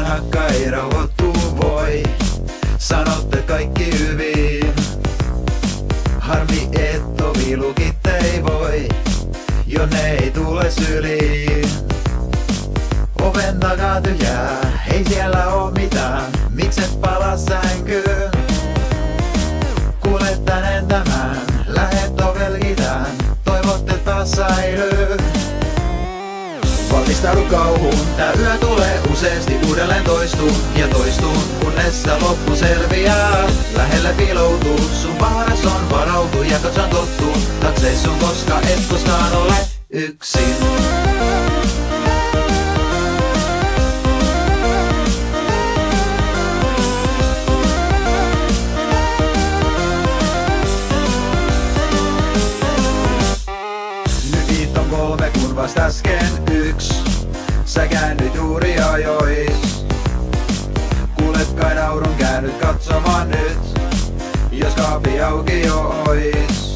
Teidän hakka ei rauhoittuu voi. Sanotte kaikki hyvin. Harmi et ovilukit ei voi, jonne ei tule syliin. Oven takaa tyhjää, ei siellä oo mitään. Mikset palaa sänkyyn? Kuulet tänään tämän, lähet ovel itään. Toivotte taas säilyy. Valmistaudu kauhuun, tää yö tulee useasti uudelleen toistuu ja toistuu, kunnes se loppu selviää. Lähelle piiloutuu, sun vaaras on varautu ja katson tottuu. Takseis sun koska et koskaan ole yksin. Nyt on 3 kun vasta äsken 1. Sä käännyt juuri ajois. Kuulet kai naurun käännyt katsomaan nyt. Jos kaapi auki jo ois.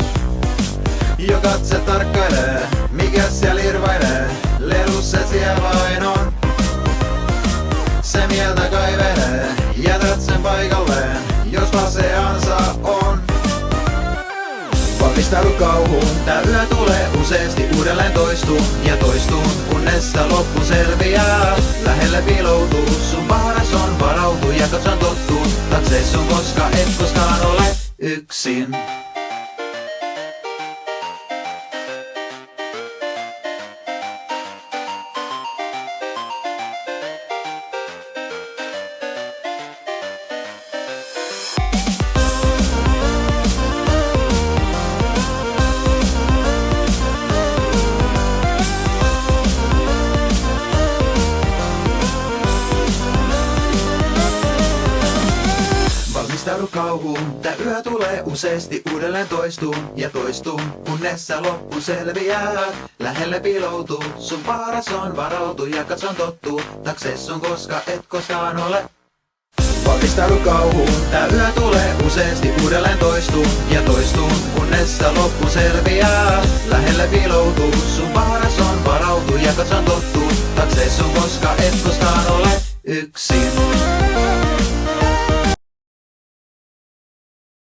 Jo katse tarkkailee, mikä siellä irvailee. Lelus se siellä vain on. Se mieltä kaivelee, jätät sen paikalleen. Jos vaan se ansa on. Valmistaudu kauhuun, tää yö tulee useasti uudelleen toistuu ja toistuu, kunnes se loppu selviää. Lähelle piiloutuu, sun vaaras on varautu ja katson tottuu. Takseis sun koska et koskaan ole yksin. Valmistaudu kauhuun, tää yö tulee useasti uudelleen toistuu ja toistuu, kunnes se loppu selviää. Lähelle piiloutuu, sun vaaras on varautu ja katson tottuu. Takseis sun koska et koskaan ole. Valmistaudu kauhuun, tää yö tulee useasti uudelleen toistuu ja toistuu, kunnes se loppu selviää. Lähelle piiloutuu, sun vaaras on varautu ja katson tottuu. Takseis sun koska et koskaan ole yksin.